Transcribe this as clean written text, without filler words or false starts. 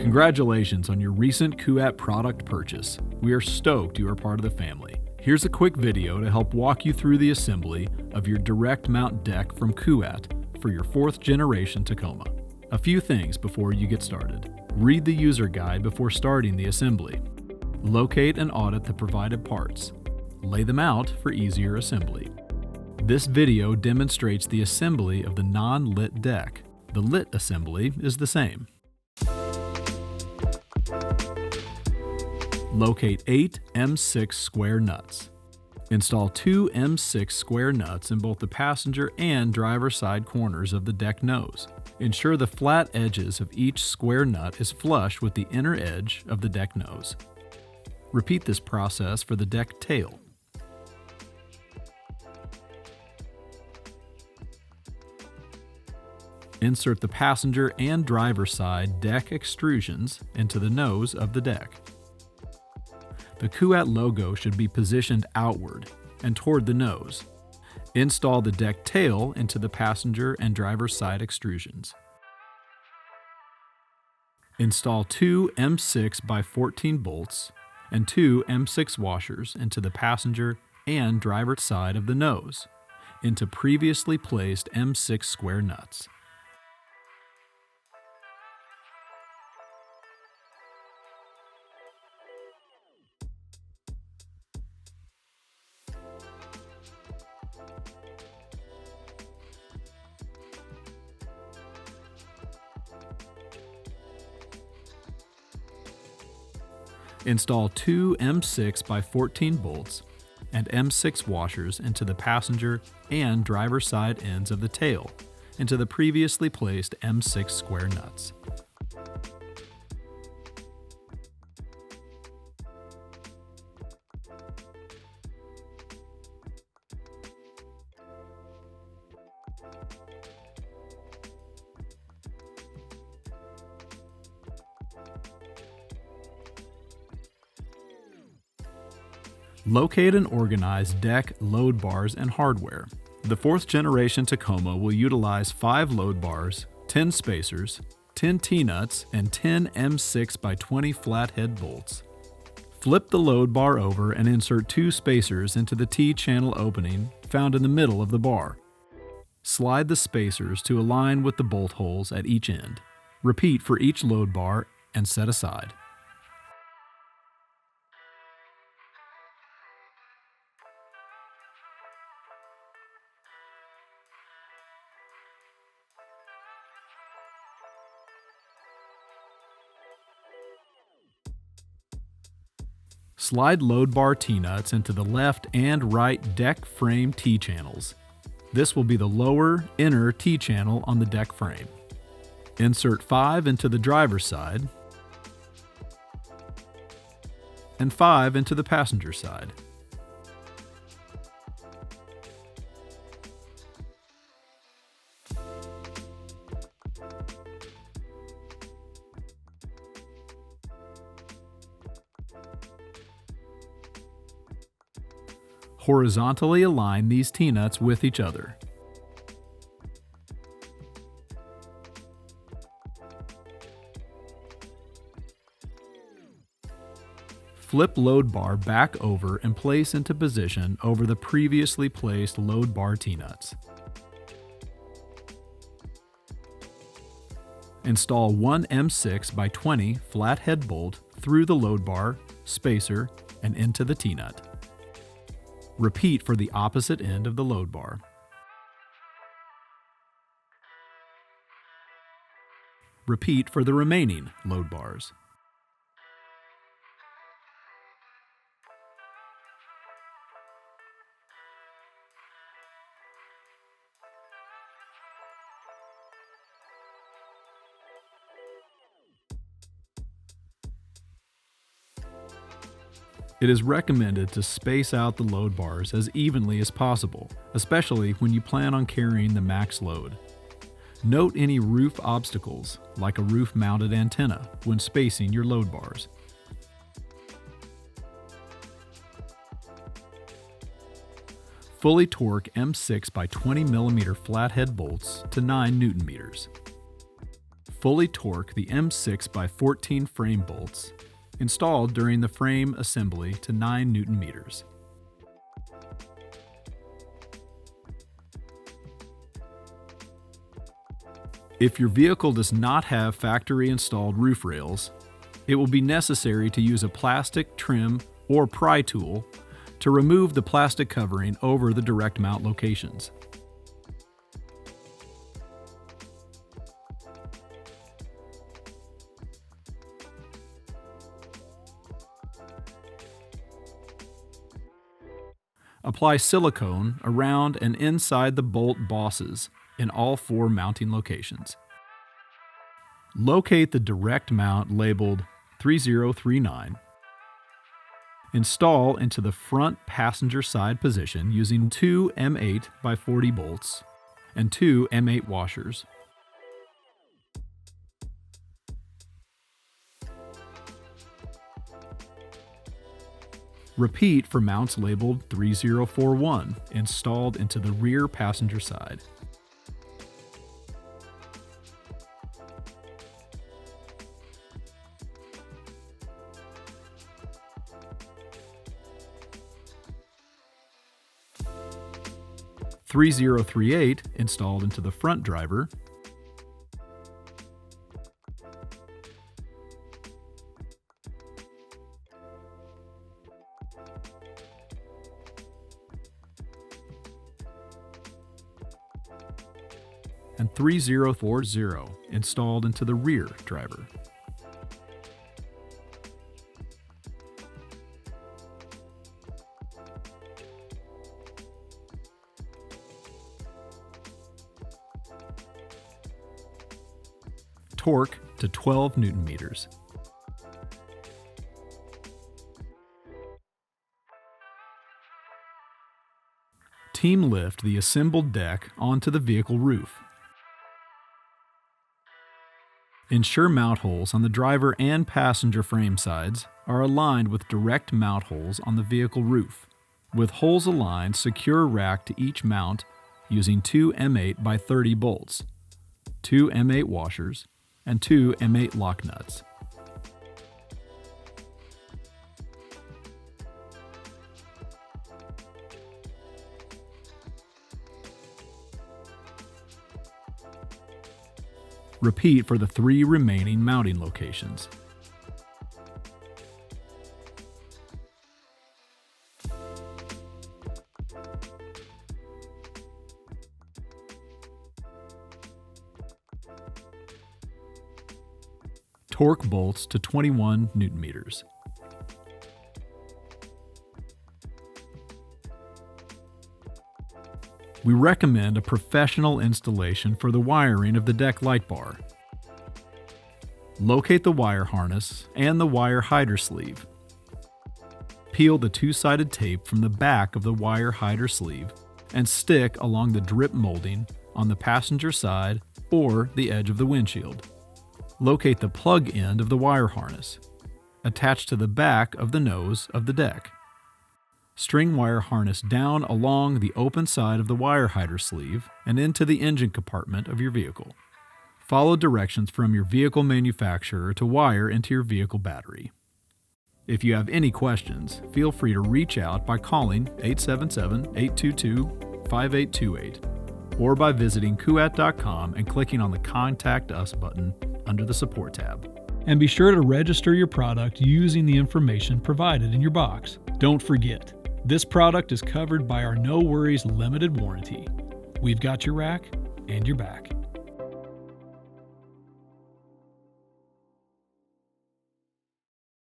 Congratulations on your recent Küat product purchase. We are stoked you are part of the family. Here's a quick video to help walk you through the assembly of your direct mount deck from Küat for your 4th generation Tacoma. A few things before you get started. Read the user guide before starting the assembly. Locate and audit the provided parts. Lay them out for easier assembly. This video demonstrates the assembly of the non-lit deck. The lit assembly is the same. Locate 8 M6 square nuts. Install 2 M6 square nuts in both the passenger and driver side corners of the deck nose. Ensure the flat edges of each square nut is flush with the inner edge of the deck nose. Repeat this process for the deck tail. Insert the passenger and driver side deck extrusions into the nose of the deck. The Küat logo should be positioned outward and toward the nose. Install the deck tail into the passenger and driver side extrusions. Install 2 M6 by 14 bolts and 2 M6 washers into the passenger and driver side of the nose into previously placed M6 square nuts. Install 2 M6 by 14 bolts and M6 washers into the passenger and driver side ends of the tail into the previously placed M6 square nuts. Locate and organize deck, load bars, and hardware. The 4th generation Tacoma will utilize 5 load bars, 10 spacers, 10 T-nuts, and 10 M6 by 20 flathead bolts. Flip the load bar over and insert 2 spacers into the T-channel opening found in the middle of the bar. Slide the spacers to align with the bolt holes at each end. Repeat for each load bar and set aside. Slide load bar T-nuts into the left and right deck frame T-channels. This will be the lower, inner T-channel on the deck frame. Insert 5 into the driver's side and 5 into the passenger side. Horizontally align these T-nuts with each other. Flip load bar back over and place into position over the previously placed load bar T-nuts. Install 1 M6 by 20 flathead bolt through the load bar, spacer, and into the T-nut. Repeat for the opposite end of the load bar. Repeat for the remaining load bars. It is recommended to space out the load bars as evenly as possible, especially when you plan on carrying the max load. Note any roof obstacles, like a roof-mounted antenna, when spacing your load bars. Fully torque M6 by 20 mm flathead bolts to 9 Newton meters. fully torque the M6x14 frame bolts installed during the frame assembly to 9 Newton meters. If your vehicle does not have factory-installed roof rails, it will be necessary to use a plastic trim or pry tool to remove the plastic covering over the direct mount locations. Apply silicone around and inside the bolt bosses in all 4 mounting locations. Locate the direct mount labeled 3039. Install into the front passenger side position using 2 M8x40 bolts and 2 M8 washers. Repeat for mounts labeled 3041 installed into the rear passenger side. .3038 installed into the front driver, and 3040 installed into the rear driver. Torque to 12 Newton meters. Team lift the assembled deck onto the vehicle roof. Ensure mount holes on the driver and passenger frame sides are aligned with direct mount holes on the vehicle roof. With holes aligned, secure rack to each mount using 2 M8x30 bolts, 2 M8 washers, and 2 M8 lock nuts. Repeat for the 3 remaining mounting locations. Torque bolts to 21 Newton meters. We recommend a professional installation for the wiring of the deck light bar. Locate the wire harness and the wire hider sleeve. Peel the 2-sided tape from the back of the wire hider sleeve and stick along the drip molding on the passenger side or the edge of the windshield. Locate the plug end of the wire harness, attached to the back of the nose of the deck. String wire harness down along the open side of the wire hider sleeve and into the engine compartment of your vehicle. Follow directions from your vehicle manufacturer to wire into your vehicle battery. If you have any questions, feel free to reach out by calling 877-822-5828 or by visiting Küat.com and clicking on the Contact Us button under the Support tab. And be sure to register your product using the information provided in your box. Don't forget, this product is covered by our No Worries Limited Warranty. We've got your rack and your back.